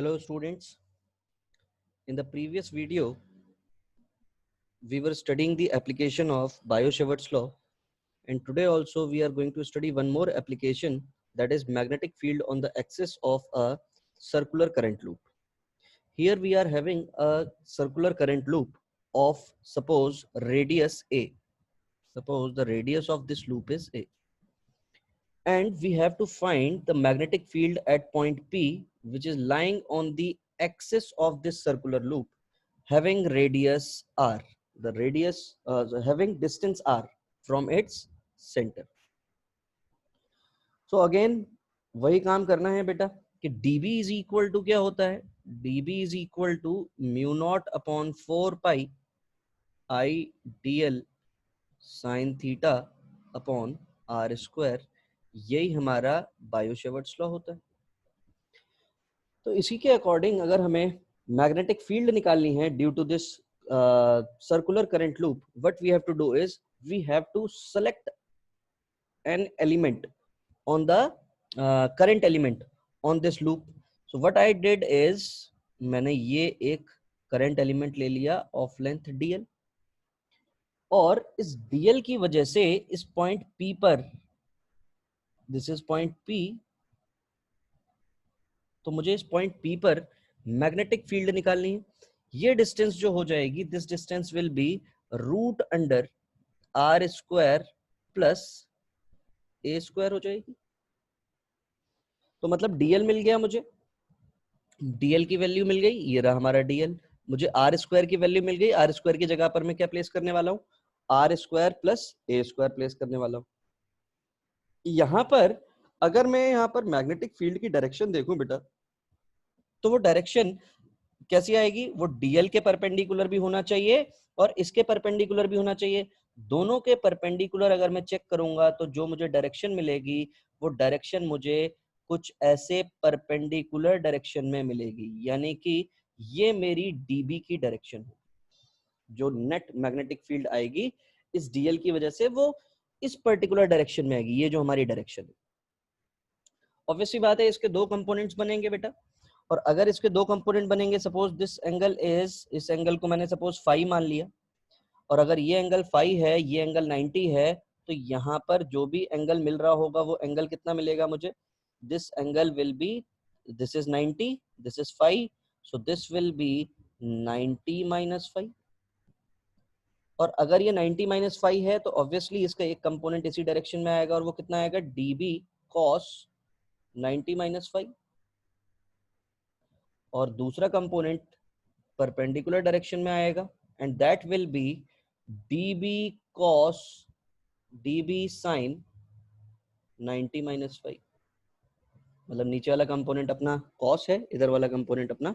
Hello students, in the previous video we were studying the application of Biot-Savart's law, and today also we are going to study one more application, that is magnetic field on the axis of a circular current loop. Here we are having a circular current loop of suppose radius A. Suppose the radius of this loop is A, and we have to find the magnetic field at point P, which is lying on the axis of this circular loop having radius r, the radius having distance r from its center. So again वही काम करना है बेटा कि dB is equal to क्या होता है, dB is equal to mu naught upon 4 pi I dl sin theta upon r square. यही हमारा बायो-सावर्ट्स लॉ होता है. तो इसी के अकॉर्डिंग अगर हमें मैग्नेटिक फील्ड निकालनी है due to this circular current loop, what we have to do is we have to select an element on the current element on this loop. So what I did is मैंने ये एक current element ले लिया of length dl, और इस dl की वजह से इस point P पर, this is point P, तो मुझे इस पॉइंट P पर मैग्नेटिक फील्ड निकालनी है. ये डिस्टेंस जो हो जाएगी, this distance will be root under r square plus A square हो जाएगी. तो मतलब डीएल मिल गया मुझे, डीएल की वैल्यू मिल गई, ये रहा हमारा डीएल. मुझे आर स्क्वायर की वैल्यू मिल गई, आर स्क्वायर की जगह पर मैं क्या प्लेस करने वाला हूँ, आर स्क्वायर प्लस ए स्क्वायर प्लेस करने वाला हूँ. यहां पर अगर मैं यहाँ पर मैग्नेटिक फील्ड की डायरेक्शन देखूं बेटा, तो वो डायरेक्शन कैसी आएगी, वो डीएल के परपेंडिकुलर भी होना चाहिए और इसके परपेंडिकुलर भी होना चाहिए. दोनों के परपेंडिकुलर अगर मैं चेक करूंगा तो जो मुझे डायरेक्शन मिलेगी वो डायरेक्शन मुझे कुछ ऐसे परपेंडिकुलर डायरेक्शन में मिलेगी, यानी कि ये मेरी डीबी की डायरेक्शन है. जो नेट मैग्नेटिक फील्ड आएगी इस डीएल की वजह से वो इस पर्टिकुलर डायरेक्शन में आएगी, ये जो हमारी डायरेक्शन है. ऑब्वियसली बात है इसके दो कंपोनेंट्स बनेंगे बेटा, और अगर इसके दो कंपोनेंट बनेंगे, सपोज दिस एंगल इज, इस एंगल को मैंने सपोज फाई मान लिया, और अगर ये एंगल फाई है, ये एंगल 90 है, तो यहाँ पर जो भी एंगल मिल रहा होगा वो एंगल कितना मिलेगा मुझे, this angle will be, this is 90, this is phi, so this will be 90 minus phi. और अगर ये 90 माइनस फाई है तो ऑब्वियसली इसका एक कंपोनेंट इसी डायरेक्शन में आएगा, और वो कितना आएगा, डीबी कॉस 90 माइनस फाई, और दूसरा कंपोनेंट परपेंडिकुलर डायरेक्शन में आएगा, and that will be db cos db sin 90 minus five. मतलब नीचे वाला कंपोनेंट अपना cos है, इधर वाला कंपोनेंट अपना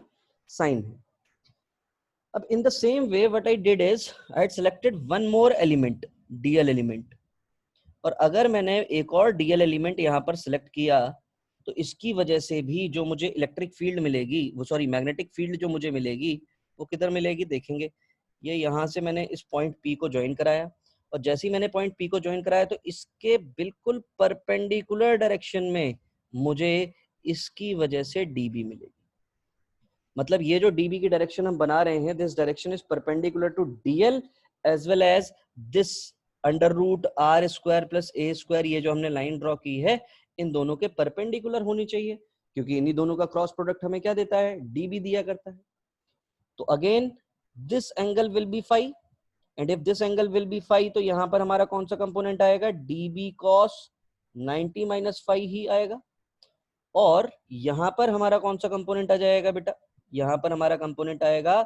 sin है. अब in the same way what I did is I had selected one more element, dl element, और अगर मैंने एक और dl एलिमेंट यहाँ पर सिलेक्ट किया तो इसकी वजह से भी जो मुझे इलेक्ट्रिक फील्ड मिलेगी, वो सॉरी मैग्नेटिक फील्ड जो मुझे मिलेगी वो किधर मिलेगी, देखेंगे. ये यहाँ से मैंने इस पॉइंट P को ज्वाइन कराया, और जैसे ही मैंने पॉइंट P को ज्वाइन कराया तो इसके बिल्कुल परपेंडिकुलर डायरेक्शन में मुझे इसकी वजह से dB मिलेगी. मतलब ये जो dB की डायरेक्शन हम बना रहे हैं, this direction is perpendicular to DL as well as this under root r square plus A square. ये जो हमने लाइन ड्रॉ की है इन दोनों के परपेंडिकुलर होनी चाहिए, क्योंकि इन्हीं दोनों का क्रॉस प्रोडक्ट हमें क्या देता है, dB दिया करता है. तो again this angle will be phi, and if this angle will be phi तो यहां पर हमारा कौन सा कंपोनेंट आएगा, dB cos 90 माइनस फाई ही आएगा. और यहां पर हमारा कौन सा कंपोनेंट आ जाएगा बेटा, यहां पर हमारा कंपोनेंट आएगा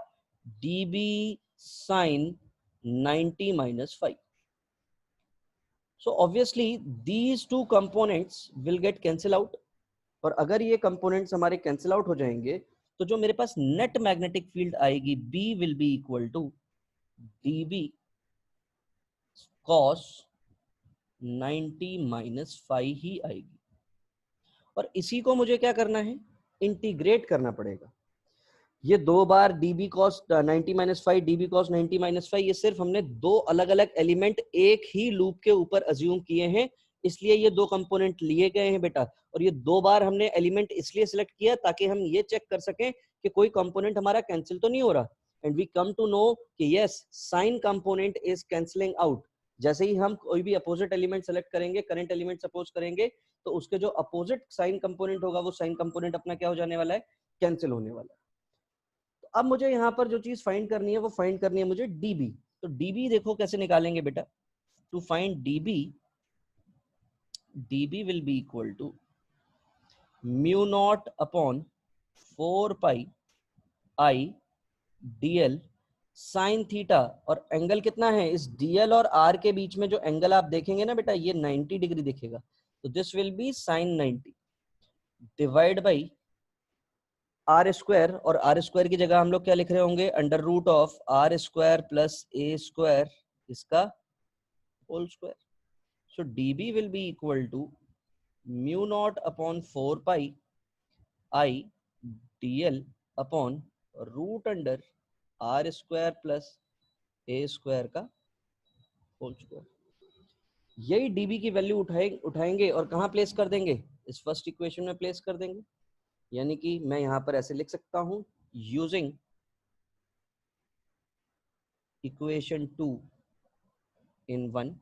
dB sin 90 minus phi. So obviously these two components will get cancel out, और अगर ये components हमारे cancel out हो जाएंगे तो जो मेरे पास net magnetic field आएगी B will be equal to dB cos 90 minus phi ही आएगी. और इसी को मुझे क्या करना है, इंटीग्रेट करना पड़ेगा. ये दो बार dB cos 90 minus five, dB cos 90 minus five, ये सिर्फ हमने दो अलग अलग एलिमेंट एक ही लूप के ऊपर अज्यूम किए हैं, इसलिए ये दो कंपोनेंट लिए गए हैं बेटा। और ये दो बार हमने एलिमेंट इसलिए सिलेक्ट किया ताकि हम ये चेक कर सकें कि कोई कंपोनेंट हमारा कैंसिल तो नहीं हो रहा। And we come to know कि yes sine component is cancelling out. जैसे ही हम कोई भी अपोजिट एलिमेंट सेलेक्ट करेंगे, करंट एलिमेंट सपोज करेंगे, तो उसके जो अपोजिट साइन कंपोनेंट होगा वो साइन कंपोनेंट अपना क्या हो जाने वाला है, कैंसिल होने वाला है। तो अब मुझे यहाँ पर जो चीज फाइंड करनी है वो फाइंड करनी है मुझे डीबी। तो डीबी देखो कैसे निकालेंगे बेटा। To find dB, dB will be equal to mu naught upon 4 pi I dl sin theta. और एंगल कितना है इस dl और r के बीच में, जो एंगल आप देखेंगे ना बेटा ये 90 डिग्री दिखेगा, तो this will be sin 90 divide by R square. और आर स्क्वायर की जगह हम लोग क्या लिख रहे होंगे, under root of R square plus A square इसका whole square. So dB will be equal to mu naught upon 4 pi I dl upon root under r square plus A square का होल स्क्वायर। यही dB की value उठाएंगे और कहाँ place कर देंगे, इस फर्स्ट इक्वेशन में प्लेस कर देंगे। यानी कि मैं यहां पर ऐसे लिख सकता हूं, यूजिंग इक्वेशन 2 इन 1।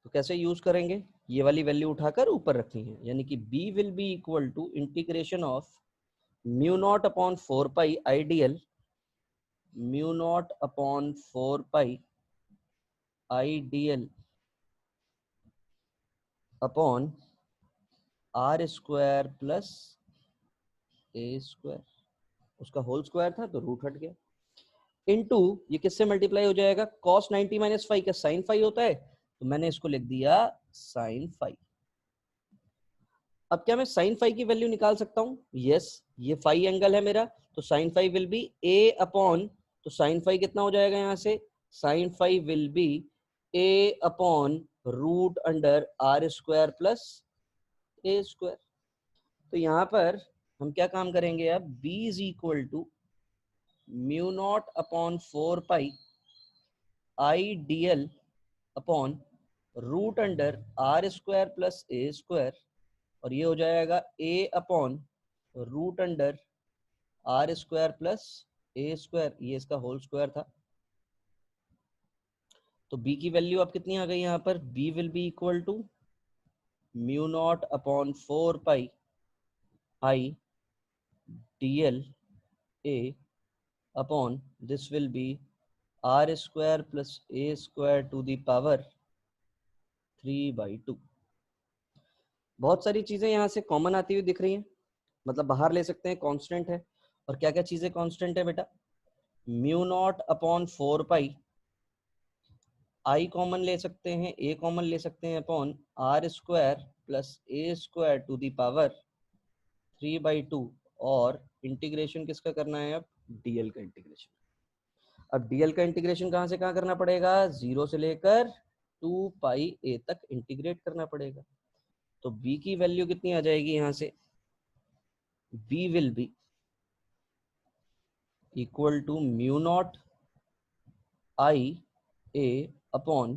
तो कैसे यूज करेंगे, ये वाली वैल्यू उठाकर ऊपर रखनी है। यानी कि b will be equal to integration of mu not upon 4 pi I dl, mu not upon 4 pi I dl upon r square plus A square, उसका होल स्क्वायर था तो रूट हट गया, इनटू ये किससे मल्टीप्लाई हो जाएगा, cos 90 माइनस 5 का sin 5 होता है, तो मैंने इसको लिख दिया sin 5। अब क्या मैं sin 5 की वैल्यू निकाल सकता हूं, यस ये 5 एंगल है मेरा, तो sin 5 will be a upon, तो sin 5 कितना हो जाएगा यहां से, sin 5 will be a upon root under r square plus A square. तो यहां पर हम क्या काम करेंगे, अब b is equal to mu not upon 4 pi I dl upon root under r square plus A square, और ये हो जाएगा a upon root under r square plus A square, ये इसका होल स्क्वायर था। तो b की वैल्यू अब कितनी आ गई यहाँ पर, b will be equal to mu not upon 4 pi I dl a upon this will be r square plus A square to the power 3/2। बहुत सारी चीजें यहाँ से कॉमन आती हुई दिख रही हैं, मतलब बाहर ले सकते हैं, कांस्टेंट है। और क्या क्या चीजें कांस्टेंट है बेटा, mu not upon 4 pi I common ले सकते हैं, ए कॉमन ले सकते हैं, upon r square plus A square to the power 3/2। और इंटीग्रेशन किसका करना है, अब डीएल का इंटीग्रेशन। अब डीएल का इंटीग्रेशन कहाँ से कहाँ करना पड़ेगा, 0 से लेकर 2 पाई ए तक इंटीग्रेट करना पड़ेगा। तो b की वैल्यू कितनी आ जाएगी यहां से, b will be equal to mu not I a upon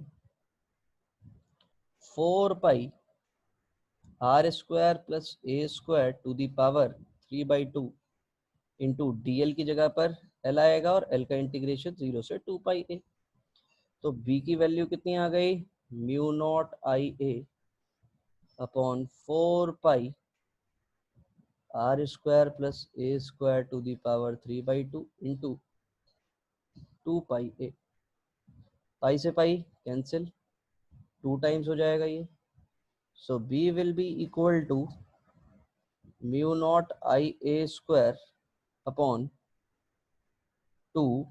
4 pi r square plus A square to the power 3/2 into DL की जगह पर एल आएगा और एल का इंटीग्रेशन 0 से 2 पाई ए। तो b की वैल्यू कितनी आ गई, mu not I a upon 4 pi r square plus A square to the power 3/2 into 2 pi a. Pi से पाई कैंसिल, 2 टाइम्स हो जाएगा ये। So b will be equal to mu not I a square upon 2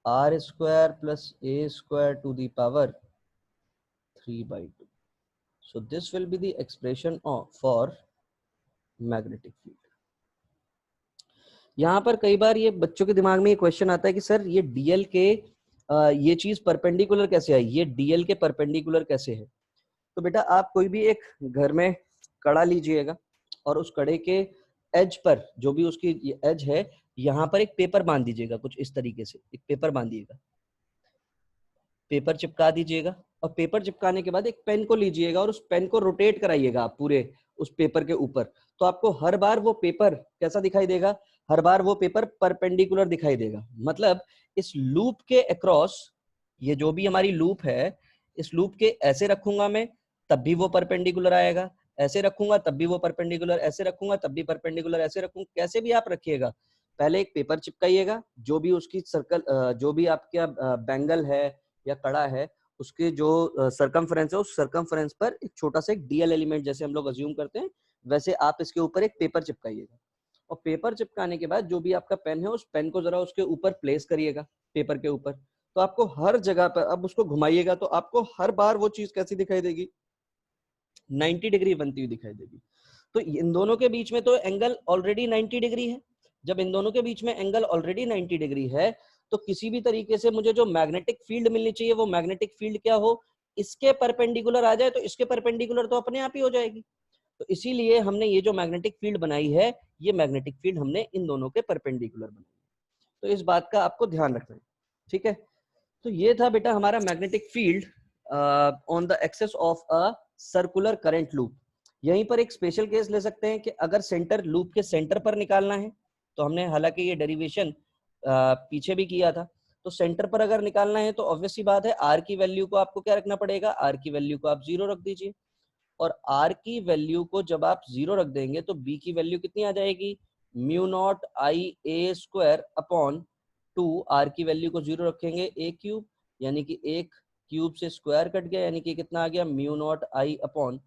r square plus A square to the power 3/2। So this will be the expression for magnetic field. यहाँ पर कई बार ये बच्चों के दिमाग में ये क्वेश्चन आता है कि सर ये डीएल के ये चीज परपेंडिकुलर कैसे आई, ये डीएल के परपेंडिकुलर कैसे है। तो बेटा आप कोई भी एक घर में कड़ा लीजिएगा और उस कड़े के एज पर, जो भी उसकी एज है, यहाँ पर एक पेपर बांध दीजिएगा, कुछ इस तरीके से एक पेपर बांधिएगा, पेपर चिपका दीजिएगा। और पेपर चिपकाने के बाद एक पेन को लीजिएगा और उस पेन को रोटेट कराइएगा आप पूरे उस पेपर के ऊपर, तो आपको हर बार वो पेपर कैसा दिखाई देगा, हर बार वो पेपर परपेंडिकुलर दिखाई देगा। मतलब इस लूप के अक्रॉस, ये जो भी हमारी लूप है, इस लूप के ऐसे रखूंगा मैं तब भी वो परपेंडिकुलर आएगा, ऐसे रखूंगा तब भी वो परपेंडिकुलर, ऐसे रखूंगा तब भी परपेंडिकुलर, ऐसे रखूंगा, कैसे भी आप रखिएगा। पहले एक पेपर चिपकाइएगा, जो भी उसकी सर्कल, जो भी आपका बैंगल है या कड़ा है, उसके जो सरकमफ्रेंस है, उस सरकमफ्रेंस पर एक छोटा सा एक डीएल एलिमेंट जैसे हम लोग अज्यूम करते हैं, वैसे आप इसके ऊपर एक पेपर चिपकाइएगा। और पेपर चिपकाने के बाद जो भी आपका पेन है, उस पेन को जरा उसके ऊपर प्लेस करिएगा, पेपर के ऊपर। तो आपको हर जगह पर, अब उसको घुमाइएगा तो आपको हर बार वो चीज कैसी दिखाई देगी, 90 डिग्री बनती हुई दिखाई देगी। तो इन दोनों के बीच में तो एंगल ऑलरेडी 90 डिग्री है। जब इन दोनों के बीच में एंगल ऑलरेडी 90 डिग्री है, तो किसी भी तरीके से मुझे जो मैग्नेटिक फील्ड मिलनी चाहिए, वो मैग्नेटिक फील्ड क्या हो, इसके परपेंडिकुलर आ जाए। तो इसके परपेंडिकुलर तो अपने आप ही हो जाएगी। तो इसीलिए हमने ये जो मैग्नेटिक फील्ड बनाई है, ये मैग्नेटिक फील्ड हमने इन दोनों के परपेंडिकुलर बनाई है। तो इस बात का आपको ध्यान रखना है, ठीक है। तो ये था बेटा हमारा magnetic field on the axis of a circular current loop. यहीं पर एक स्पेशल केस ले सकते हैं कि अगर सेंटर, लूप के सेंटर पर निकालना है, तो हमने हालांकि ये डेरिवेशन पीछे भी किया था, तो सेंटर पर अगर निकालना है तो ऑब्वियस सी बात है, आर की वैल्यू को आपको क्या रखना पड़ेगा, आर की वैल्यू को आप 0 रख दीजिए। और आर की वैल्यू को जब आप 0 रख देंगे तो बी की वैल्यू कितनी आ जाएगी, mu not I a square upon 2, r की वैल्यू को 0 रखेंगे, ए क्यूब, यानी कि एक क्यूब से स्क्वायर कट गया, यानी कि कितना आ गया, mu naught I upon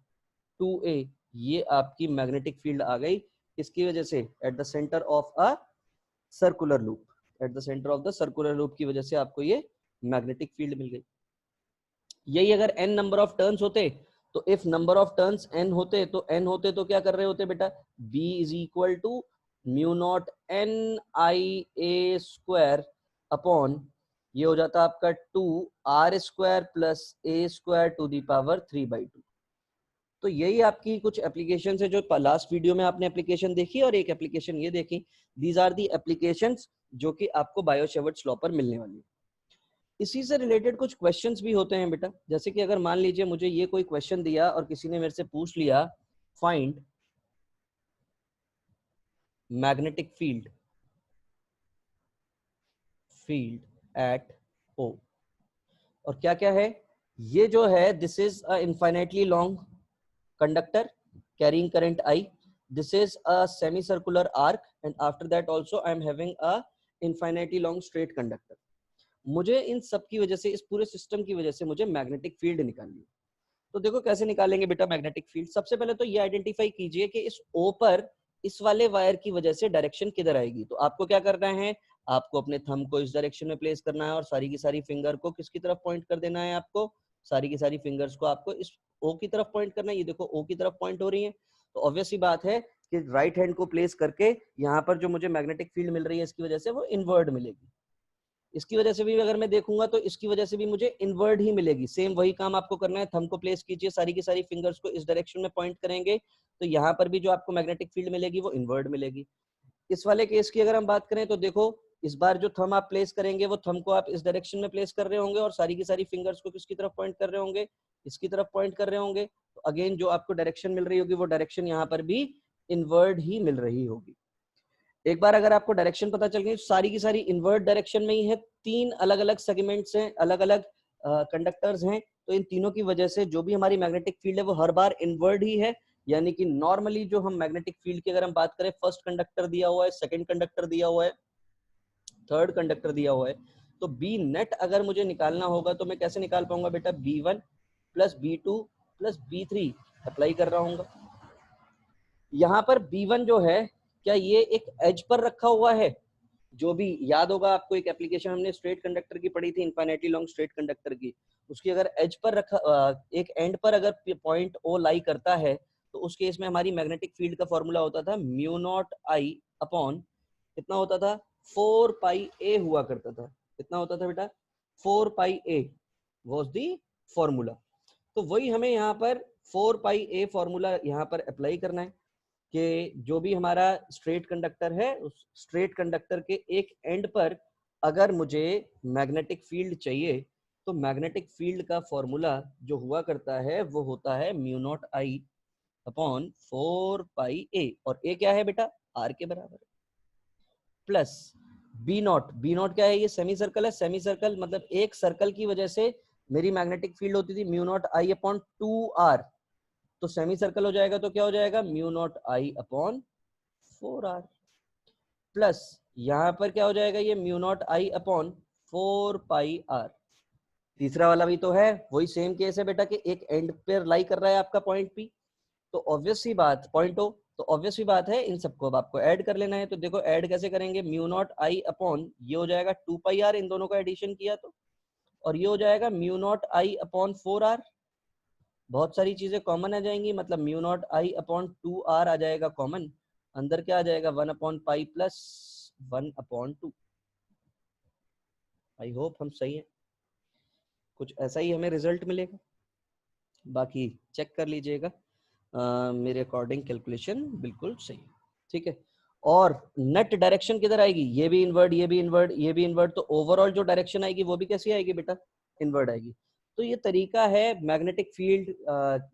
2a। ये आपकी मैग्नेटिक फील्ड आ गई, किसकी वजह से, eight the centre of a circular loop, eight the centre of the circular loop की वजह से आपको ये मैग्नेटिक फील्ड मिल गई। यही अगर n नंबर ऑफ टर्न्स होते, तो if number of turns n होते, तो n होते तो क्या कर रहे होते बेटा, b is equal to mu not n I a square upon, ये हो जाता आपका 2 r square plus A square to the power 3/2। तो यही आपकी कुछ एप्लीकेशन है जो लास्ट वीडियो में आपने एप्लीकेशन देखी, और एक एप्लीकेशन ये देखी। दीज आर दी एप्लीकेशंस जो कि आपको बायो-सेवर्ट्स लॉ पर मिलने वाली है। इसी से रिलेटेड कुछ क्वेश्चंस भी होते हैं बेटा, जैसे कि अगर मान लीजिए मुझे ये कोई क्वेश्चन दिया और किसी ने मेरे से पूछ लिया, फाइंड मैग्नेटिक फील्ड एट ओ, और क्या क्या है, ये जो है, this is a infinitely long conductor carrying current I. This is a semicircular arc, and after that also I am having a infinitely long straight conductor. मुझे इन सब की वजह से, इस पूरे सिस्टम की वजह से मुझे मैग्नेटिक फील्ड निकालनी है। तो देखो कैसे निकालेंगे बेटा मैग्नेटिक फील्ड। सबसे पहले तो ये आइडेंटिफाई कीजिए कि इस ओ पर, इस वाले वायर की वजह से डायरेक्शन किधर आएगी। तो आपको क्या करना है, आपको अपने थंब को इस डायरेक्शन में प्लेस करना है और सारी की सारी फिंगर को किसकी तरफ पॉइंट कर देना है, आपको सारी की सारी फिंगर्स को आपको इस ओ की तरफ पॉइंट करना है। ये देखो ओ की तरफ पॉइंट हो रही है, तो ऑब्वियस सी बात है कि राइट हैंड को प्लेस करके यहाँ पर जो मुझे मैग्नेटिक फील्ड मिल रही है, इसकी वजह से वो इनवर्ड मिलेगी। इसकी वजह से भी अगर मैं देखूंगा तो इसकी वजह से भी मुझे इनवर्ड ही मिलेगी। सेम वही काम आपको करना है, थंब को प्लेस कीजिए, सारी की सारी फिंगर्स को इस डायरेक्शन में पॉइंट करेंगे, तो यहाँ पर भी जो आपको मैग्नेटिक फील्ड मिलेगी वो इनवर्ड मिलेगी। इस वाले केस की अगर हम बात करें तो देखो, इस बार जो थंब आप प्लेस करेंगे, वो थंब को आप इस डायरेक्शन में प्लेस कर रहे होंगे और सारी की सारी फिंगर्स को किसकी तरफ पॉइंट कर रहे होंगे, इसकी तरफ पॉइंट कर रहे होंगे। तो अगेन जो आपको डायरेक्शन मिल रही होगी, वो डायरेक्शन यहाँ पर भी इनवर्ड ही मिल रही होगी। एक बार अगर आपको डायरेक्शन पता चल गई, सारी की सारी इनवर्ट डायरेक्शन में ही है, 3 अलग अलग सेगमेंट्स हैं, अलग अलग कंडक्टर्स हैं, तो इन तीनों की वजह से जो भी हमारी मैग्नेटिक फील्ड है वो हर बार इनवर्ट ही है। यानी कि नॉर्मली जो हम मैग्नेटिक फील्ड की अगर हम बात करें, फर्स्ट कंडक्टर दिया हुआ है, सेकंड कंडक्टर दिया हुआ है, थर्ड कंडक्टर दिया हुआ है, तो बी नेट अगर मुझे निकालना होगा तो मैं कैसे निकाल पाऊंगा बेटा, B1 plus B2 plus B3 apply कर रहा हूँ। यहाँ पर B1 जो है, क्या ये एक एज पर रखा हुआ है, जो भी याद होगा आपको, एक एप्लीकेशन हमने स्ट्रेट कंडक्टर की पढ़ी थी, इनफाइनाइटली लॉन्ग स्ट्रेट कंडक्टर की, उसकी अगर एज पर रखा, एक एंड पर अगर पॉइंट ओ लाई करता है, तो उस केस में हमारी मैग्नेटिक फील्ड का फॉर्मूला होता था म्यू नॉट आई अपॉन, कितना होता था, 4 पाई ए हुआ करता था। कितना होता था बेटा, 4 pi A was the formula. तो वही हमें यहाँ पर 4 पाई ए फॉर्मूला यहाँ पर अप्लाई करना है कि जो भी हमारा स्ट्रेट कंडक्टर है, उस स्ट्रेट कंडक्टर के एक एंड पर अगर मुझे मैग्नेटिक फील्ड चाहिए, तो मैग्नेटिक फील्ड का फॉर्मूला जो हुआ करता है वो होता है mu not I upon 4 pi a, और ए क्या है बेटा, आर के बराबर, plus b not, b not क्या है, ये सेमी सर्कल है, सेमी सर्कल मतलब एक सर्कल की वजह से मेरी मैग्नेटिक फील्ड होती थी mu not I upon 2 r, तो सेमी सर्कल हो जाएगा तो क्या हो जाएगा, mu not I upon 4 r, plus यहां पर क्या हो जाएगा, ये mu not I upon 4 pi r. तीसरा वाला भी तो है, वही सेम केस है बेटा कि एक एंड पर लाई कर रहा है आपका पॉइंट पी, तो ऑब्वियस सी बात, पॉइंट ओ, तो ऑब्वियस सी बात है इन सबको अब आपको ऐड कर लेना है। तो देखो ऐड कैसे करेंगे, म्यू नॉट आई अपॉन ये हो जाएगा 2 पाई आर, इन दोनों का एडिशन किया तो, और ये हो जाएगा mu not I upon 4 R, बहुत सारी चीजें कॉमन आ जाएंगी, मतलब mu not I upon 2 R आ जाएगा कॉमन, अंदर क्या आ जाएगा 1/पाई प्लस 1/2। आई होप हम सही है, कुछ ऐसा ही हमें रिजल्ट मिलेगा, बाकी चेक कर लीजिएगा। मेरे अकॉर्डिंग कैलकुलेशन बिल्कुल सही है, ठीक है। और नेट डायरेक्शन किधर आएगी, ये भी इनवर्ड, ये भी इनवर्ड, ये भी इनवर्ड, तो ओवरऑल जो डायरेक्शन आएगी वो भी कैसी आएगी बेटा, इनवर्ड आएगी। तो ये तरीका है मैग्नेटिक फील्ड,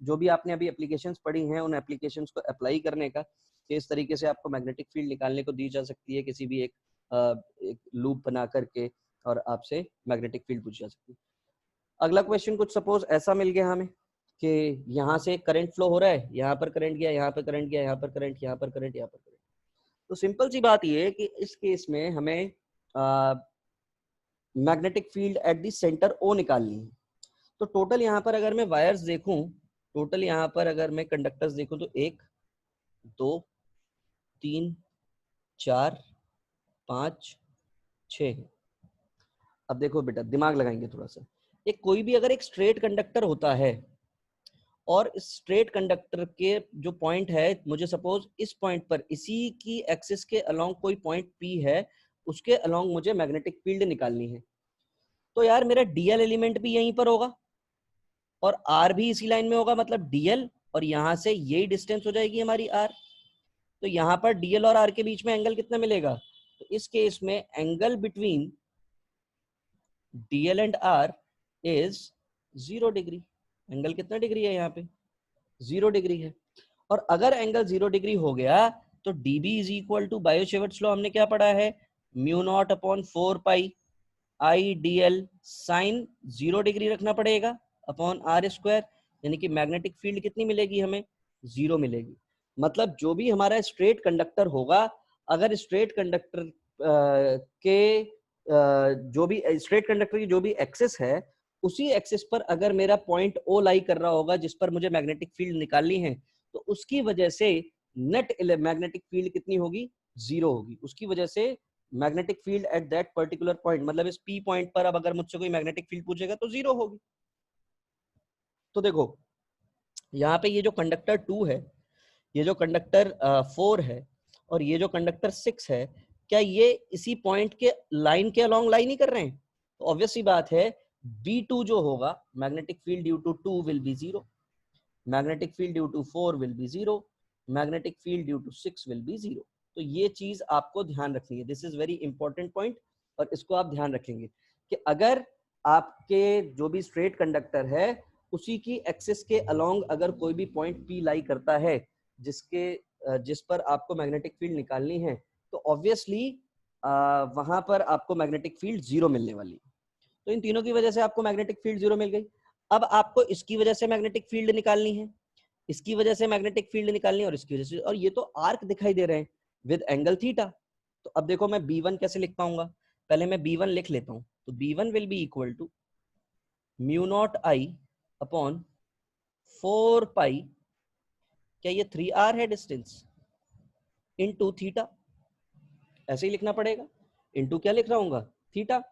जो भी आपने अभी एप्लीकेशंस पढ़ी हैं उन एप्लीकेशंस को अप्लाई करने का, कि इस तरीके से आपको मैग्नेटिक फील्ड निकालने को दी जा सकती है किसी भी एक लूप बना करके, और आपसे मैग्नेटिक फील्ड पूछी जा सकती है। अगला क्वेश्चन कुछ सपोज ऐसा मिल गया हमें कि यहाँ से करंट फ्लो हो रहा है, यहाँ पर करंट गया, यहाँ पर करंट गया, यहाँ पर करंट, यहाँ पर करंट, यहाँ पर करंट, तो सिंपल सी बात ये है कि इस केस में हमें magnetic field at the centre O निकालनी है। तो टोटल यहाँ पर अगर मैं वायर्स देखूं, टोटल यहाँ पर अगर मैं कंडक्टर्स देखूं तो 1 2 3 4 5 6 है। अब देखो बेटा दिमाग लगाएंगे थोड़ा सा, एक कोई भी अगर एक स्ट्रेट कंडक्टर होता है और इस स्ट्रेट कंडक्टर के जो पॉइंट है, मुझे सपोज इस पॉइंट पर इसी की एक्सिस के अलोंग कोई पॉइंट पी है, उसके अलोंग मुझे मैग्नेटिक फील्ड निकालनी है, तो यार मेरा डीएल एलिमेंट भी यहीं पर होगा और आर भी इसी लाइन में होगा, मतलब डीएल और यहां से यही डिस्टेंस हो जाएगी हमारी आर, तो यहां पर डीएल और आर के बीच में एंगल कितना मिलेगा, तो इस केस में angle between DL and r is 0 degree. Angle कितना डिग्री है यहाँ पे, 0 डिग्री है। और अगर एंगल 0 डिग्री हो गया तो dB is equal to, Biot Savart's law हमने क्या पढ़ा है, mu not upon 4 pi I D L sine 0 degree रखना पड़ेगा अपॉन आर स्क्वायर, यानी कि मैग्नेटिक फील्ड कितनी मिलेगी हमें, 0 मिलेगी। मतलब जो भी हमारा स्ट्रेट कंडक्टर होगा, अगर स्ट्रेट कंडक्टर के जो भी स्ट्रेट कंडक्टर की जो भी एक्सिस है, उसी एक्सिस पर अगर मेरा पॉइंट ओ लाई कर रहा होगा जिस पर मुझे मैग्नेटिक फील्ड निकालनी है, तो उसकी वजह से नेट मैग्नेटिक फील्ड कितनी होगी, 0 होगी। उसकी वजह से magnetic field at that particular point, मतलब इस पी पॉइंट पर अब अगर मुझसे कोई मैग्नेटिक फील्ड पूछेगा तो 0 होगी। तो देखो यहाँ पे ये जो कंडक्टर 2 है, ये जो कंडक्टर 4 है और ये जो कंडक्टर 6 है, क्या ये इसी पॉइंट के लाइन के अलोंग लाई नहीं कर रहे हैं, तो ऑब्वियस सी बात है B2 जो होगा, magnetic field due to 2 will be 0, magnetic field due to 4 will be 0, magnetic field due to 6 will be 0। तो ये चीज आपको ध्यान रखनी है, this is very important point, और इसको आप ध्यान रखेंगे कि अगर आपके जो भी स्ट्रेट कंडक्टर है उसी की एक्सिस के अलोंग अगर कोई भी पॉइंट पी लाई करता है जिस पर आपको मैग्नेटिक फील्ड निकालनी है, तो ऑब्वियसली वहां पर आपको मैग्नेटिक फील्ड 0 मिलने वाली है। तो इन तीनों की वजह से आपको मैग्नेटिक फील्ड 0 मिल गई। अब आपको इसकी वजह से मैग्नेटिक फील्ड निकालनी है, इसकी वजह से मैग्नेटिक फील्ड निकालनी है, और इसकी वजह से, और ये तो आर्क दिखाई दे रहे हैं विद एंगल थीटा। तो अब देखो मैं B1 कैसे लिख पाऊंगा, पहले मैं B1 लिख लेता हूं, तो B1 will be equal to mu not I upon 4 pi, क्या ये 3R है डिस्टेंस, इनटू थीटा, ऐसे ही लिखना पड़ेगा, इनटू क्या लिख रहा हूँ, थीटा।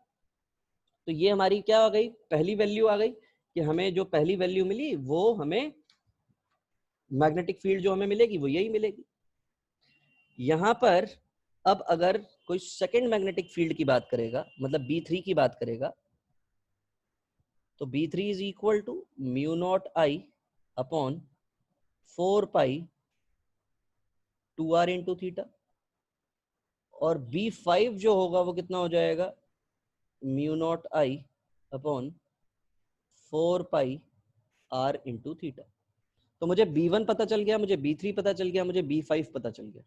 तो ये हमारी क्या आ गई, पहली वैल्यू आ गई, कि हमें जो पहली वैल्यू मिली वो हमें मैग्नेटिक फील्ड जो हमें मिलेगी वो यही मिलेगी। यहां पर अब अगर कोई सेकंड मैग्नेटिक फील्ड की बात करेगा, मतलब B3 की बात करेगा, तो B3 is equal to mu not I upon 4 pi 2R into theta, और B5 जो होगा वो कितना हो जाएगा, mu not I upon 4 pi are into theta. तो मुझे B1 पता चल गया, मुझे B3 पता चल गया, मुझे B5 पता चल गया।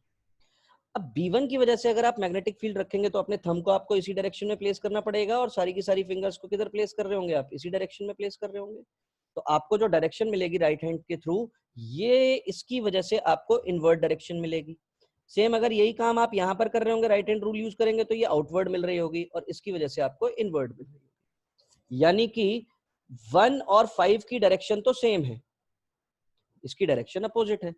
अब B1 की वजह से अगर आप मैग्नेटिक फील्ड रखेंगे तो अपने थंब को आपको इसी डायरेक्शन में प्लेस करना पड़ेगा, और सारी की सारी फिंगर्स को किधर प्लेस कर रहे होंगे आप, इसी डायरेक्शन में प्लेस कर रहे होंगे। तो आपको जो डायरेक्शन मिलेगी राइट हैंड के थ्रू, ये इसकी वजह से आपको इनवर्ट डायरेक्शन मिलेगी। सेम अगर यही काम आप यहाँ पर कर रहे होंगे, राइट हैंड रूल यूज करेंगे, तो ये आउटवर्ड मिल रही होगी और इसकी वजह से आपको इनवर्ट मिल रही होगी। यानी कि 1 और 5 की डायरेक्शन तो सेम है, इसकी डायरेक्शन अपोजिट है।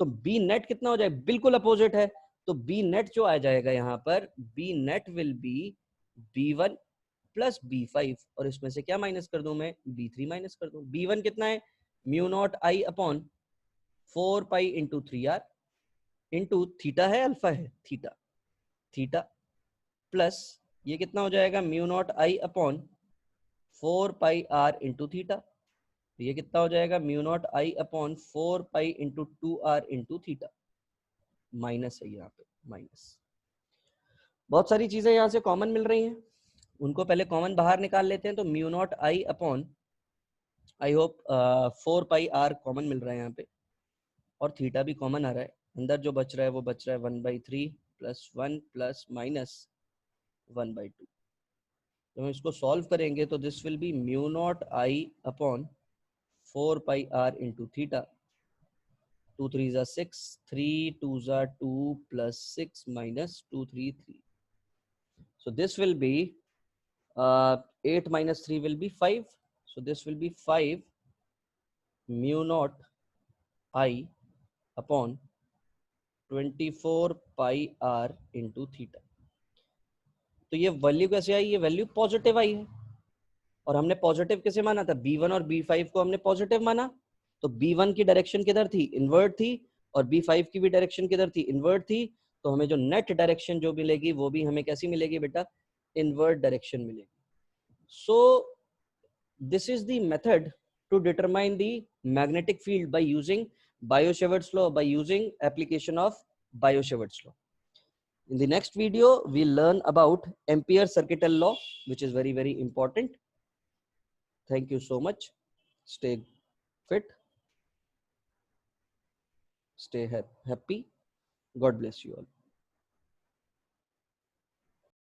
तो बी नेट कितना हो जाएगा, बिल्कुल अपोजिट है। तो बी नेट जो आ जाएगा यहाँ पर, B net will be B1 plus B5, और इसमें से क्या माइनस कर दूं मैं, B3 माइनस कर दूं। B1 कितना है, mu not I upon 4 pi into 3R into theta है, अल्फा है, थीटा, थीटा प्लस ये कितना हो जाएगा, mu not I upon 4 pi are into theta. ये कितना हो जाएगा, mu not I upon 4 pi into 2R into theta. Minus है यहाँ पे, माइनस। बहुत सारी चीजें यहाँ से कॉमन मिल रही हैं, उनको पहले कॉमन बाहर निकाल लेते हैं। तो mu not I upon, I hope 4 pi R common मिल रहा है यहाँ पे, और थीटा भी कॉमन आ रहा है। अंदर जो बच रहा है वो बच रहा है 1/3 प्लस 1 प्लस माइनस 1/2। तो हम इसको सॉल्व करेंगे तो this will be mu not I upon 4 pi are into theta. 2 3 जा 6, 3 2 जा 2 plus 6 minus 2 3 3। So this will be 8 minus 3 will be 5. So this will be 5 mu naught I upon 24 pi r into theta. तो ये value कैसे आई, ये value positive आई है, और हमने positive कैसे माना था, B1 और B5 को हमने पॉजिटिव माना। तो B1 की डायरेक्शन किधर थी, इनवर्ट थी, और B5 की भी डायरेक्शन किधर थी, इनवर्ट थी। तो हमें जो नेट डायरेक्शन जो मिलेगी वो भी हमें कैसी मिलेगी बेटा, इनवर्ट डायरेक्शन मिलेगी। So this is the method to determine the magnetic field by using Biot-Savart's law, by using application of Biot-Savart's law. In the next video, we'll learn about Ampere's circuital law, which is very, very important. Thank you so much. Stay fit, stay happy. God bless you all.